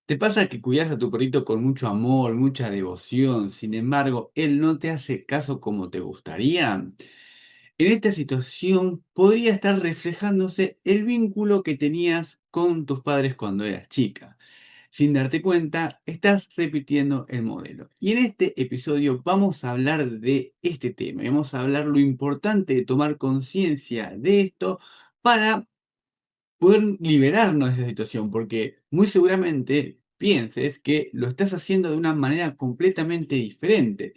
¿Te pasa que cuidas a tu perrito con mucho amor, mucha devoción, sin embargo, él no te hace caso como te gustaría? En esta situación podría estar reflejándose el vínculo que tenías con tus padres cuando eras chica. Sin darte cuenta, estás repitiendo el modelo. Y en este episodio vamos a hablar de este tema. Vamos a hablar lo importante de tomar conciencia de esto para poder liberarnos de esa situación, porque muy seguramente pienses que lo estás haciendo de una manera completamente diferente.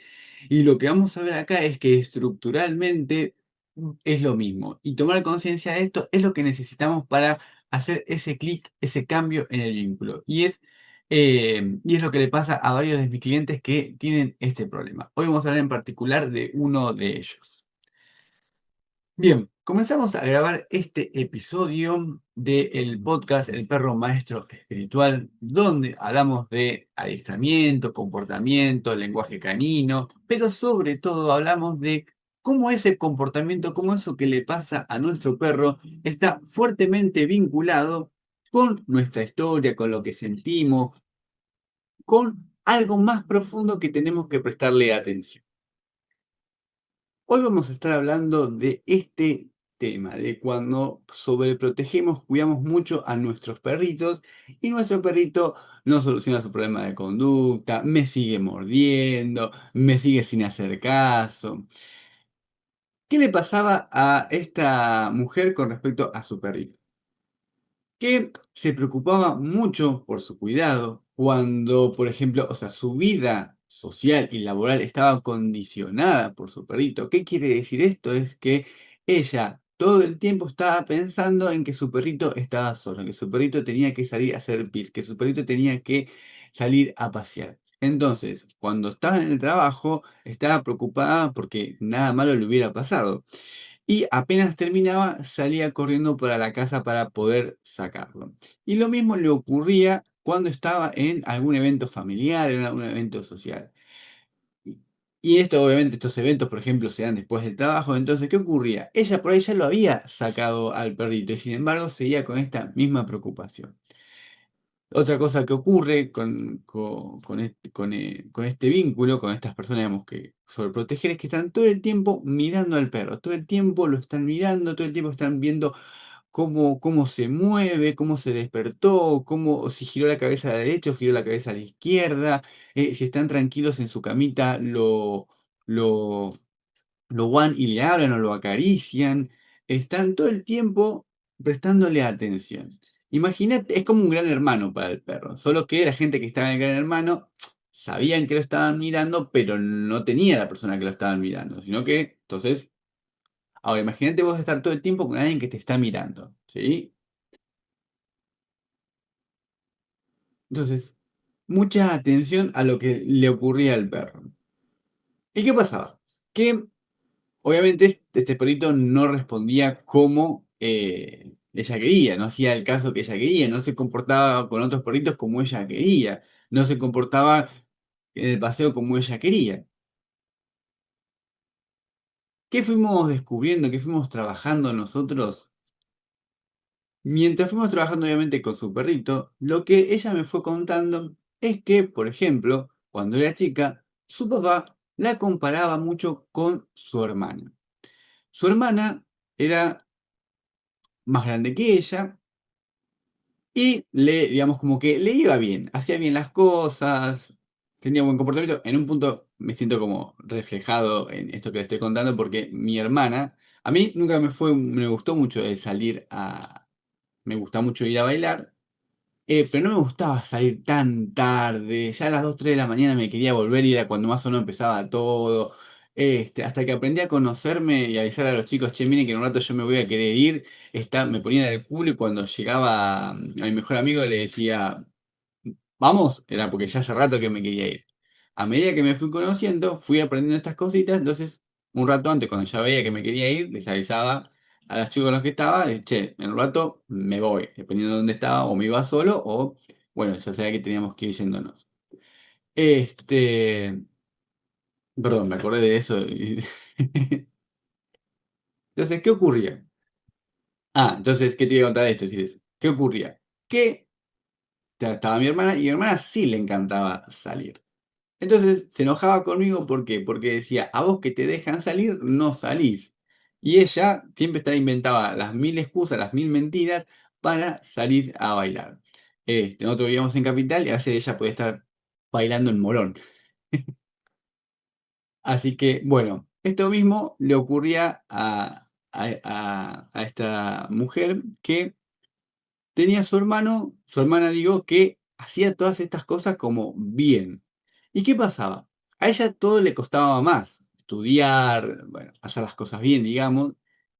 Y lo que vamos a ver acá es que estructuralmente es lo mismo. Y tomar conciencia de esto es lo que necesitamos para hacer ese clic, ese cambio en el vínculo. Y es lo que le pasa a varios de mis clientes que tienen este problema. Hoy vamos a hablar en particular de uno de ellos. Bien, comenzamos a grabar este episodio del podcast El Perro Maestro Espiritual, donde hablamos de adiestramiento, comportamiento, lenguaje canino, pero sobre todo hablamos de cómo ese comportamiento, cómo eso que le pasa a nuestro perro está fuertemente vinculado con nuestra historia, con lo que sentimos, con algo más profundo que tenemos que prestarle atención. Hoy vamos a estar hablando de este tema, de cuando sobreprotegemos, cuidamos mucho a nuestros perritos y nuestro perrito no soluciona su problema de conducta, me sigue mordiendo, me sigue sin hacer caso. ¿Qué le pasaba a esta mujer con respecto a su perrito? Que se preocupaba mucho por su cuidado cuando, por ejemplo, o sea, su vida social y laboral estaba condicionada por su perrito. ¿Qué quiere decir esto? Es que ella todo el tiempo estaba pensando en que su perrito estaba solo, en que su perrito tenía que salir a hacer pis, que su perrito tenía que salir a pasear. Entonces, cuando estaba en el trabajo, estaba preocupada porque nada malo le hubiera pasado y apenas terminaba salía corriendo para la casa para poder sacarlo. Y lo mismo le ocurría cuando estaba en algún evento familiar, en algún evento social. Y y esto, obviamente, estos eventos, por ejemplo, se dan después del trabajo. Entonces, ¿qué ocurría? Ella por ahí ya lo había sacado al perrito y sin embargo seguía con esta misma preocupación. Otra cosa que ocurre con este vínculo, con estas personas, digamos, que sobreproteger, es que están todo el tiempo mirando al perro, todo el tiempo lo están mirando, todo el tiempo están viendo cómo se mueve, cómo se despertó, si giró la cabeza a la derecha o giró la cabeza a la izquierda, si están tranquilos en su camita, lo, lo van y le hablan o lo acarician, están todo el tiempo prestándole atención. Imagínate, es como un gran hermano para el perro, solo que la gente que estaba en el gran hermano sabían que lo estaban mirando, pero no tenía la persona que lo estaban mirando, sino que, entonces, ahora imagínate vos estar todo el tiempo con alguien que te está mirando, ¿sí? Entonces, mucha atención a lo que le ocurría al perro. ¿Y qué pasaba? Que obviamente este perrito no respondía como ella quería, no hacía el caso que ella quería, no se comportaba con otros perritos como ella quería, no se comportaba en el paseo como ella quería. ¿Qué fuimos descubriendo? ¿Qué fuimos trabajando nosotros? Mientras fuimos trabajando obviamente con su perrito, lo que ella me fue contando es que, por ejemplo, cuando era chica, su papá la comparaba mucho con su hermana. Su hermana era más grande que ella y digamos, como que le iba bien, hacía bien las cosas, tenía buen comportamiento. En un punto me siento como reflejado en esto que le estoy contando porque mi hermana, a mí nunca me gustó mucho me gusta mucho ir a bailar, pero no me gustaba salir tan tarde. Ya a las 2 3 de la mañana me quería volver y era cuando más o menos empezaba todo. Hasta que aprendí a conocerme y a avisar a los chicos, che, miren que en un rato yo me voy a querer ir. Me ponía del culo y cuando llegaba a mi mejor amigo le decía, vamos, era porque ya hace rato que me quería ir. A medida que me fui conociendo, fui aprendiendo estas cositas, entonces un rato antes, cuando ya veía que me quería ir, les avisaba a los chicos con los que estaba, che, en un rato me voy, dependiendo de dónde estaba, o me iba solo, o bueno, ya sabía que teníamos que ir yéndonos. Este, perdón, me acordé de eso. Entonces, ¿qué ocurría? Entonces, ¿qué te iba a contar de esto? ¿Qué ocurría? Que estaba mi hermana, y a mi hermana sí le encantaba salir. Entonces se enojaba conmigo, ¿por qué? Porque decía, a vos que te dejan salir, no salís. Y ella siempre inventaba las mil excusas, las mil mentiras para salir a bailar. Nosotros vivíamos en Capital y a veces ella podía estar bailando en Morón. Así que, bueno, esto mismo le ocurría a esta mujer que tenía su hermana digo, que hacía todas estas cosas como bien. ¿Y qué pasaba? A ella todo le costaba más, estudiar, bueno, hacer las cosas bien, digamos,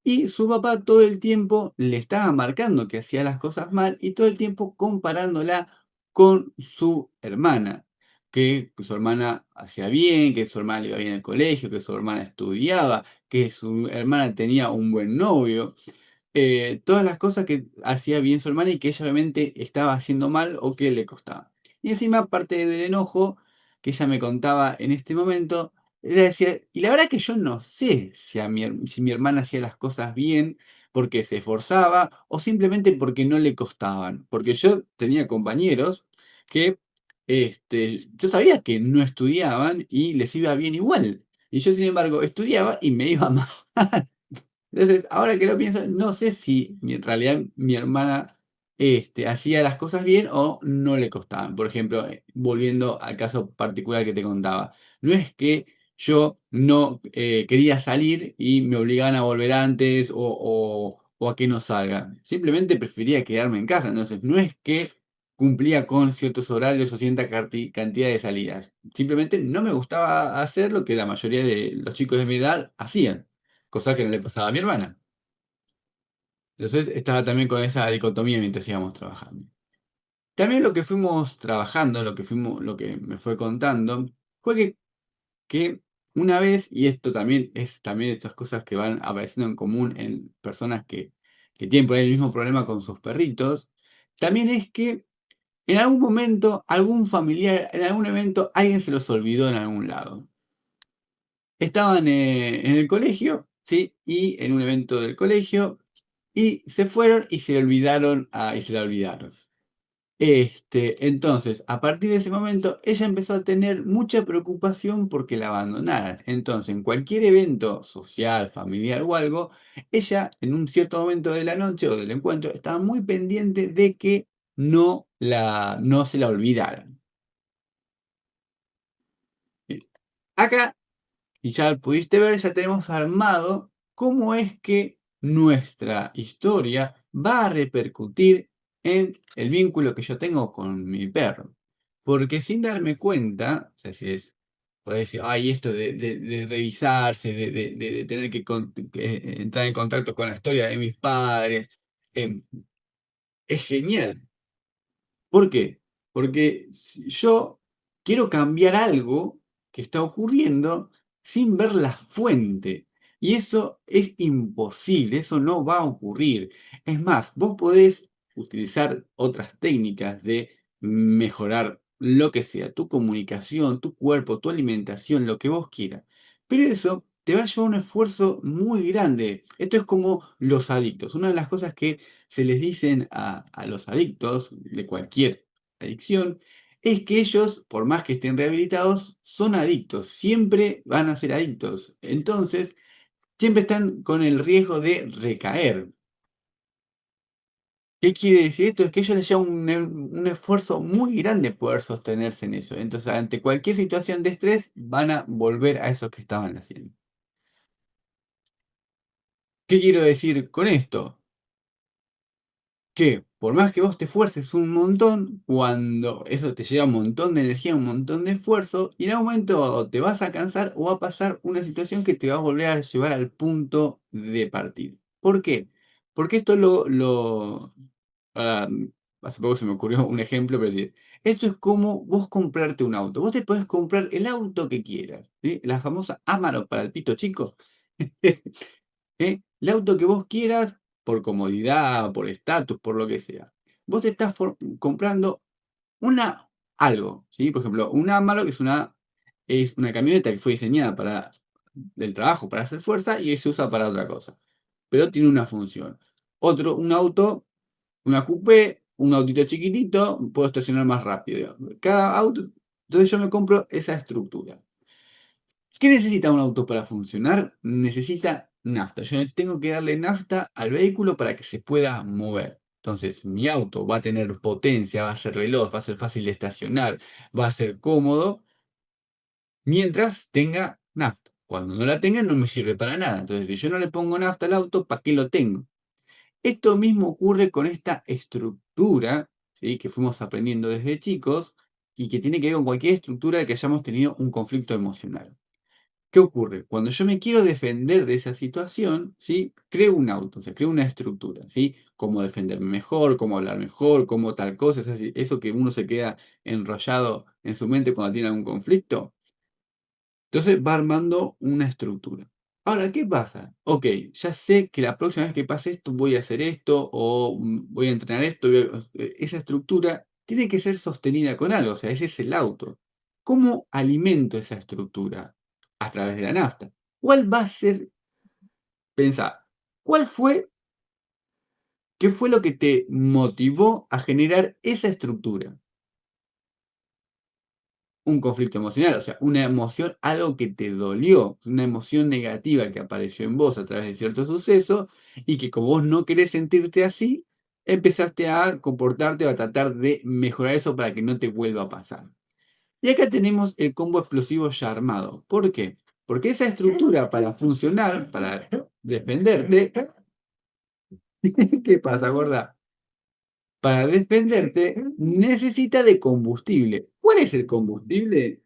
y su papá todo el tiempo le estaba marcando que hacía las cosas mal y todo el tiempo comparándola con su hermana, que su hermana hacía bien, que su hermana le iba bien al colegio, que su hermana estudiaba, que su hermana tenía un buen novio, todas las cosas que hacía bien su hermana y que ella obviamente estaba haciendo mal o que le costaba. Y encima, aparte del enojo que ella me contaba en este momento, ella decía, y la verdad que yo no sé si mi hermana hacía las cosas bien porque se esforzaba o simplemente porque no le costaban. Porque yo tenía compañeros que yo sabía que no estudiaban y les iba bien igual. Y yo, sin embargo, estudiaba y me iba mal. Entonces, ahora que lo pienso, no sé si en realidad mi hermana hacía las cosas bien o no le costaban. Por ejemplo, volviendo al caso particular que te contaba, no es que yo no quería salir y me obligaban a volver antes o a que no salga. Simplemente prefería quedarme en casa. Entonces, no es que cumplía con ciertos horarios o cierta cantidad de salidas. Simplemente no me gustaba hacer lo que la mayoría de los chicos de mi edad hacían, cosa que no le pasaba a mi hermana. Entonces estaba también con esa dicotomía mientras íbamos trabajando. También lo que fuimos trabajando, lo que me fue contando, fue que una vez, y esto también es también estas cosas que van apareciendo en común en personas que tienen por ahí el mismo problema con sus perritos, también es que en algún momento, algún familiar, en algún evento, alguien se los olvidó en algún lado. Estaban en el colegio, ¿sí? Y en un evento del colegio, y se fueron y se olvidaron, y se la olvidaron. Entonces, a partir de ese momento, ella empezó a tener mucha preocupación porque la abandonaran. Entonces, en cualquier evento social, familiar o algo, ella en un cierto momento de la noche o del encuentro estaba muy pendiente de que no se la olvidaran. Acá, y ya pudiste ver, ya tenemos armado cómo es que nuestra historia va a repercutir en el vínculo que yo tengo con mi perro. Porque sin darme cuenta, o sea, si es, podés decir, ay, esto de revisarse, de tener que entrar en contacto con la historia de mis padres, em, es genial. ¿Por qué? Porque si yo quiero cambiar algo que está ocurriendo sin ver la fuente. Y eso es imposible, eso no va a ocurrir. Es más, vos podés utilizar otras técnicas de mejorar lo que sea, tu comunicación, tu cuerpo, tu alimentación, lo que vos quieras. Pero eso te va a llevar un esfuerzo muy grande. Esto es como los adictos. Una de las cosas que se les dicen a los adictos de cualquier adicción es que ellos, por más que estén rehabilitados, son adictos, siempre van a ser adictos. Entonces, siempre están con el riesgo de recaer. ¿Qué quiere decir esto? Es que ellos les lleva un esfuerzo muy grande poder sostenerse en eso. Entonces, ante cualquier situación de estrés, van a volver a eso que estaban haciendo. ¿Qué quiero decir con esto? Que por más que vos te esfuerces un montón, cuando eso te lleva un montón de energía, un montón de esfuerzo, y en algún momento te vas a cansar o va a pasar una situación que te va a volver a llevar al punto de partida. ¿Por qué? Porque esto ahora, hace poco se me ocurrió un ejemplo, pero es decir, esto es como vos comprarte un auto. Vos te podés comprar el auto que quieras, ¿sí? La famosa Amarok para el pito chico. El auto que vos quieras, por comodidad, por estatus, por lo que sea. Vos te estás comprando algo, ¿sí? Por ejemplo, un Amarok es una camioneta que fue diseñada para el trabajo, para hacer fuerza y se usa para otra cosa. Pero tiene una función. Un auto, una coupé, un autito chiquitito, puedo estacionar más rápido, digamos. Cada auto, entonces yo me compro esa estructura. ¿Qué necesita un auto para funcionar? Necesita nafta. Yo tengo que darle nafta al vehículo para que se pueda mover. Entonces, mi auto va a tener potencia, va a ser veloz, va a ser fácil de estacionar, va a ser cómodo, mientras tenga nafta. Cuando no la tenga, no me sirve para nada. Entonces, si yo no le pongo nafta al auto, ¿para qué lo tengo? Esto mismo ocurre con esta estructura, ¿sí?, que fuimos aprendiendo desde chicos y que tiene que ver con cualquier estructura que hayamos tenido un conflicto emocional. ¿Qué ocurre? Cuando yo me quiero defender de esa situación, ¿sí?, creo un auto, o sea, creo una estructura, ¿sí? Cómo defenderme mejor, cómo hablar mejor, cómo tal cosa, es decir, eso que uno se queda enrollado en su mente cuando tiene algún conflicto. Entonces va armando una estructura. Ahora, ¿qué pasa? Ok, ya sé que la próxima vez que pase esto voy a hacer esto o voy a entrenar esto. Esa estructura tiene que ser sostenida con algo, o sea, ese es el auto. ¿Cómo alimento esa estructura? A través de la nafta. ¿Cuál va a ser, pensá, cuál fue, qué fue lo que te motivó a generar esa estructura? Un conflicto emocional, o sea, una emoción, algo que te dolió, una emoción negativa que apareció en vos a través de cierto suceso y que como vos no querés sentirte así, empezaste a comportarte o a tratar de mejorar eso para que no te vuelva a pasar. Y acá tenemos el combo explosivo ya armado. ¿Por qué? Porque esa estructura para funcionar, para defenderte, ¿qué pasa, gorda? Para defenderte necesita de combustible. ¿Cuál es el combustible?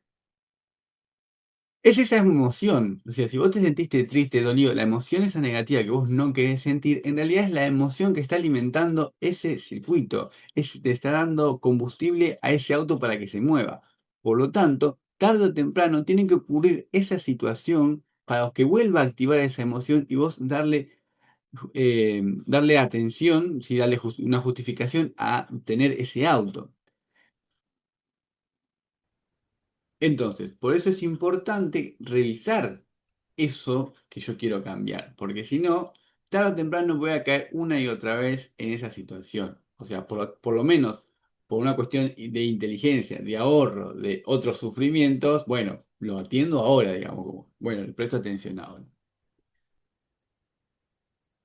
Es esa emoción. O sea, si vos te sentiste triste, dolido, la emoción esa negativa que vos no querés sentir, en realidad es la emoción que está alimentando ese circuito. Te está dando combustible a ese auto para que se mueva. Por lo tanto, tarde o temprano tiene que ocurrir esa situación para que vuelva a activar esa emoción y vos darle atención, sí, darle una justificación a tener ese auto. Entonces, por eso es importante revisar eso que yo quiero cambiar, porque si no, tarde o temprano voy a caer una y otra vez en esa situación. O sea, por lo menos por una cuestión de inteligencia, de ahorro, de otros sufrimientos, bueno, lo atiendo ahora, digamos, como, bueno, le presto atención ahora.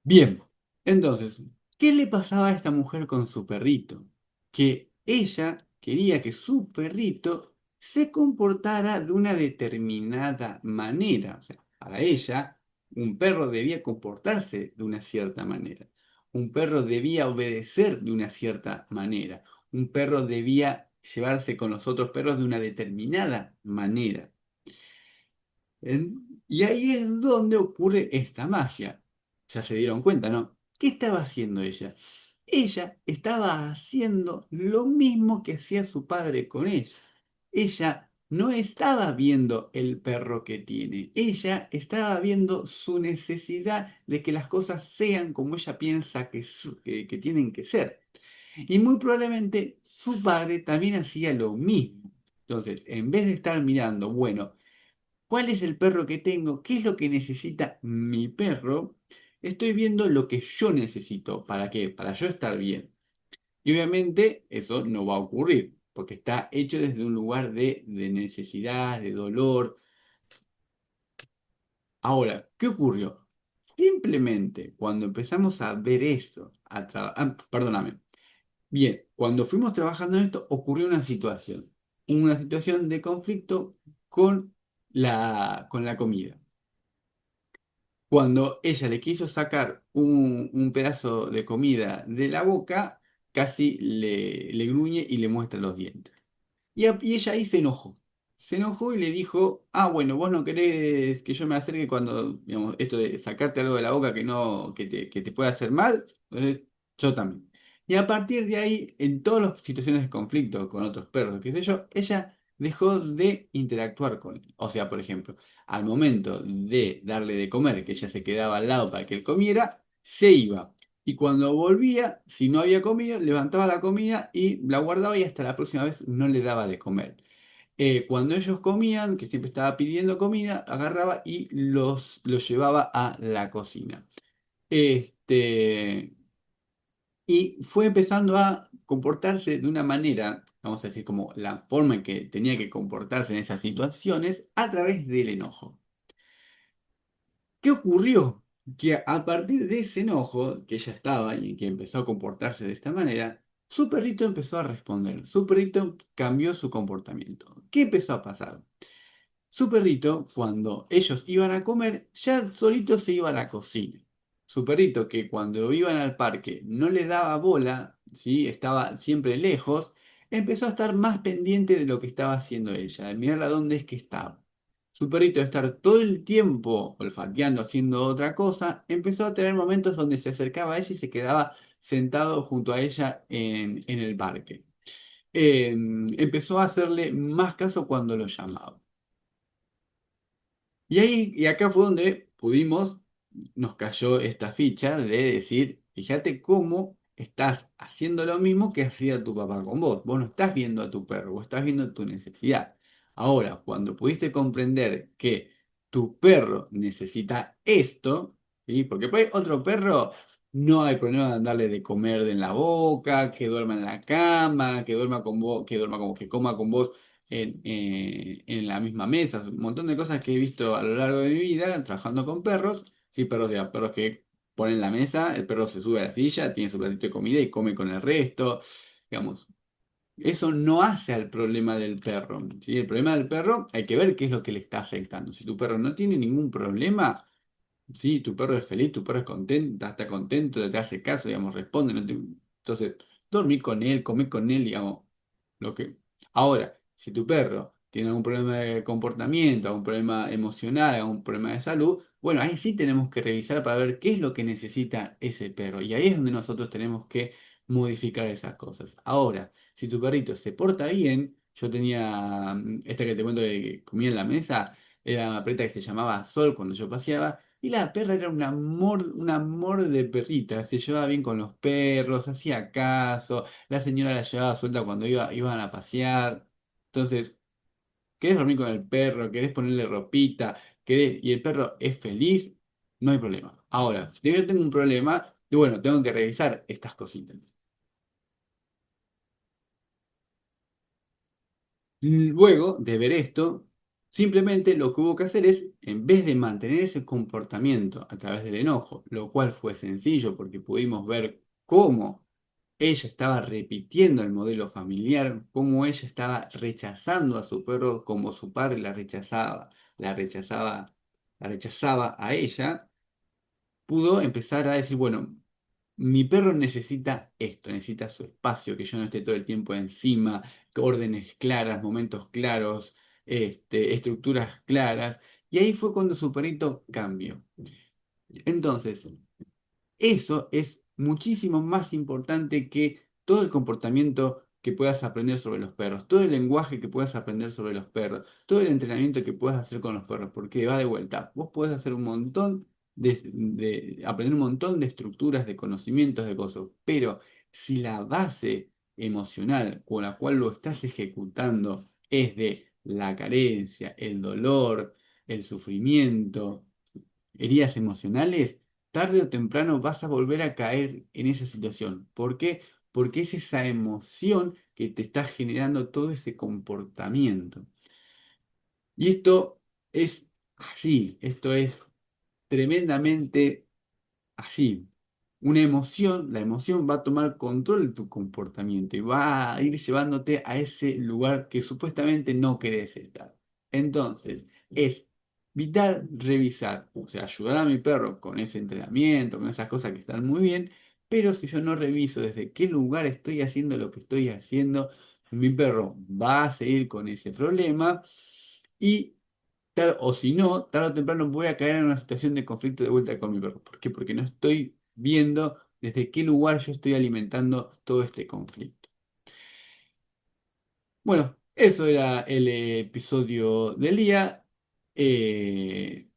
Bien, entonces, ¿qué le pasaba a esta mujer con su perrito? Que ella quería que su perrito se comportara de una determinada manera. O sea, para ella, un perro debía comportarse de una cierta manera. Un perro debía obedecer de una cierta manera. Un perro debía llevarse con los otros perros de una determinada manera. Y ahí es donde ocurre esta magia. Ya se dieron cuenta, ¿no? ¿Qué estaba haciendo ella? Ella estaba haciendo lo mismo que hacía su padre con ella. Ella no estaba viendo el perro que tiene. Ella estaba viendo su necesidad de que las cosas sean como ella piensa que tienen que ser. Y muy probablemente su padre también hacía lo mismo. Entonces, en vez de estar mirando, bueno, ¿cuál es el perro que tengo? ¿Qué es lo que necesita mi perro? Estoy viendo lo que yo necesito. ¿Para qué? Para yo estar bien. Y obviamente eso no va a ocurrir, porque está hecho desde un lugar de necesidad, de dolor. Ahora, ¿qué ocurrió? Simplemente cuando empezamos a ver esto, perdóname. Bien, cuando fuimos trabajando en esto, ocurrió una situación de conflicto con la comida. Cuando ella le quiso sacar un pedazo de comida de la boca, casi le gruñe y le muestra los dientes. Y ella ahí se enojó. Se enojó y le dijo, ah, bueno, vos no querés que yo me acerque cuando, digamos, esto de sacarte algo de la boca que no, que te puede hacer mal, entonces yo también. Y a partir de ahí, en todas las situaciones de conflicto con otros perros, qué sé yo, ella dejó de interactuar con él. O sea, por ejemplo, al momento de darle de comer, que ella se quedaba al lado para que él comiera, se iba. Y cuando volvía, si no había comido, levantaba la comida y la guardaba y hasta la próxima vez no le daba de comer. Cuando ellos comían, que siempre estaba pidiendo comida, agarraba y los llevaba a la cocina. Este, y fue empezando a comportarse de una manera, vamos a decir, como la forma en que tenía que comportarse en esas situaciones a través del enojo. ¿Qué ocurrió? Que a partir de ese enojo que ella estaba y que empezó a comportarse de esta manera, su perrito empezó a responder. Su perrito cambió su comportamiento. ¿Qué empezó a pasar? Su perrito, cuando ellos iban a comer, ya solito se iba a la cocina. Su perrito, que cuando iban al parque no le daba bola, ¿sí? Estaba siempre lejos, empezó a estar más pendiente de lo que estaba haciendo ella, de mirarla dónde es que estaba. Su perrito, de estar todo el tiempo olfateando, haciendo otra cosa, empezó a tener momentos donde se acercaba a ella y se quedaba sentado junto a ella en el parque. Empezó a hacerle más caso cuando lo llamaba. Y acá fue donde nos cayó esta ficha de decir, fíjate cómo estás haciendo lo mismo que hacía tu papá con vos. Vos no estás viendo a tu perro, vos estás viendo tu necesidad. Ahora, cuando pudiste comprender que tu perro necesita esto, ¿sí? Porque pues otro perro no hay problema de darle de comer en la boca, que duerma en la cama, que duerma con vos, que duerma como que coma con vos en la misma mesa, un montón de cosas que he visto a lo largo de mi vida trabajando con perros, sí, perros, ya, perros que ponen la mesa, el perro se sube a la silla, tiene su platito de comida y come con el resto, digamos, eso no hace al problema del perro, ¿sí? El problema del perro hay que ver qué es lo que le está afectando. Si tu perro no tiene ningún problema, sí, tu perro es feliz, tu perro es contento, está contento, te hace caso, digamos, responde. Entonces, dormir con él, comer con él, digamos, lo que... Ahora, si tu perro tiene algún problema de comportamiento, algún problema emocional, algún problema de salud, bueno, ahí sí tenemos que revisar para ver qué es lo que necesita ese perro. Y ahí es donde nosotros tenemos que modificar esas cosas. Ahora, si tu perrito se porta bien, yo tenía, esta que te cuento que comía en la mesa, era una perrita que se llamaba Sol cuando yo paseaba. Y la perra era un amor de perrita, se llevaba bien con los perros, hacía caso, la señora la llevaba suelta cuando iban a pasear. Entonces, ¿querés dormir con el perro? ¿Querés ponerle ropita? Y el perro es feliz? No hay problema. Ahora, si yo tengo un problema, bueno, tengo que revisar estas cositas. Luego de ver esto, simplemente lo que hubo que hacer es, en vez de mantener ese comportamiento a través del enojo, lo cual fue sencillo porque pudimos ver cómo ella estaba repitiendo el modelo familiar, cómo ella estaba rechazando a su perro como su padre la rechazaba, la rechazaba a ella, pudo empezar a decir, bueno, mi perro necesita esto, necesita su espacio, que yo no esté todo el tiempo encima, órdenes claras, momentos claros, estructuras claras. Y ahí fue cuando su perrito cambió. Entonces, eso es muchísimo más importante que todo el comportamiento que puedas aprender sobre los perros, todo el lenguaje que puedas aprender sobre los perros, todo el entrenamiento que puedas hacer con los perros, porque va de vuelta. Vos podés hacer un montón aprender un montón de estructuras, de conocimientos, de cosas, pero si la base emocional con la cual lo estás ejecutando es de la carencia, el dolor, el sufrimiento, heridas emocionales, tarde o temprano vas a volver a caer en esa situación. ¿Por qué? Porque es esa emoción que te está generando todo ese comportamiento. Y esto es así, esto es tremendamente así. Una emoción, la emoción va a tomar control de tu comportamiento y va a ir llevándote a ese lugar que supuestamente no querés estar. Entonces, es vital revisar, o sea, ayudar a mi perro con ese entrenamiento, con esas cosas que están muy bien, pero si yo no reviso desde qué lugar estoy haciendo lo que estoy haciendo, mi perro va a seguir con ese problema y o si no, tarde o temprano voy a caer en una situación de conflicto de vuelta con mi perro. ¿Por qué? Porque no estoy viendo desde qué lugar yo estoy alimentando todo este conflicto. Bueno, eso era el episodio del día. Eh,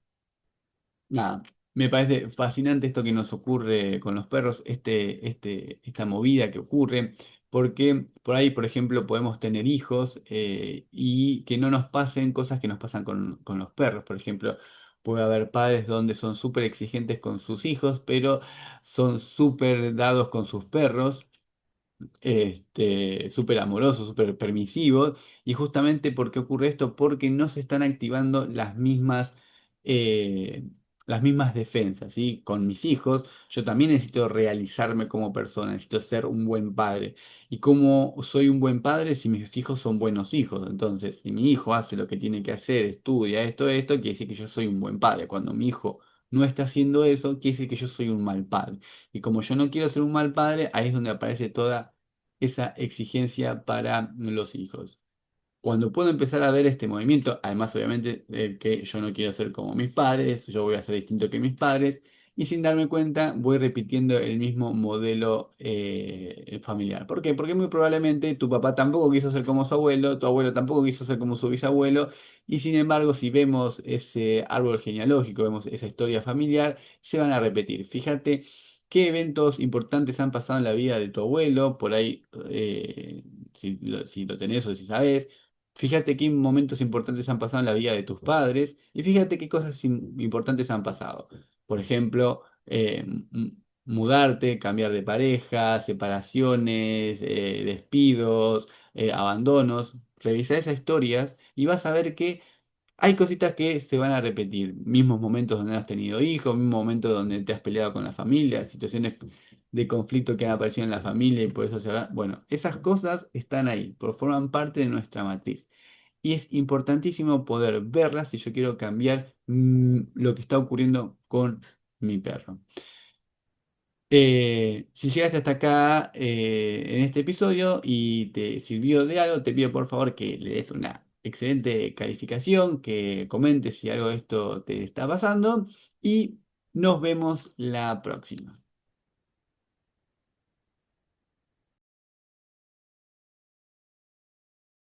Nada, me parece fascinante esto que nos ocurre con los perros, esta movida que ocurre, porque por ahí, por ejemplo, podemos tener hijos y que no nos pasen cosas que nos pasan con los perros. Por ejemplo, puede haber padres donde son súper exigentes con sus hijos, pero son súper dados con sus perros. súper amorosos, súper permisivos. Y justamente ¿por qué ocurre esto? Porque no se están activando eh, las mismas defensas, ¿sí? Con mis hijos, yo también necesito realizarme como persona, necesito ser un buen padre. ¿Y cómo soy un buen padre si mis hijos son buenos hijos? Entonces, si mi hijo hace lo que tiene que hacer, estudia esto, quiere decir que yo soy un buen padre. Cuando mi hijo no está haciendo eso, quiere decir que yo soy un mal padre. Y como yo no quiero ser un mal padre, ahí es donde aparece toda esa exigencia para los hijos. Cuando puedo empezar a ver este movimiento, además obviamente que yo no quiero ser como mis padres, yo voy a ser distinto que mis padres, y sin darme cuenta voy repitiendo el mismo modelo familiar. ¿Por qué? Porque muy probablemente tu papá tampoco quiso ser como su abuelo, tu abuelo tampoco quiso ser como su bisabuelo, y sin embargo si vemos ese árbol genealógico, vemos esa historia familiar, se van a repetir. Fíjate qué eventos importantes han pasado en la vida de tu abuelo, por ahí, si lo tenés o si sabes. Fíjate qué momentos importantes han pasado en la vida de tus padres y fíjate qué cosas importantes han pasado. Por ejemplo, mudarte, cambiar de pareja, separaciones, despidos, abandonos. Revisa esas historias y vas a ver que hay cositas que se van a repetir. Mismos momentos donde has tenido hijos, mismos momentos donde te has peleado con la familia, situaciones de conflicto que han aparecido en la familia y por eso se habla. Bueno, esas cosas están ahí, forman parte de nuestra matriz. Y es importantísimo poder verlas si yo quiero cambiar lo que está ocurriendo con mi perro. Si llegaste hasta acá en este episodio y te sirvió de algo, te pido por favor que le des una excelente calificación, que comentes si algo de esto te está pasando y nos vemos la próxima.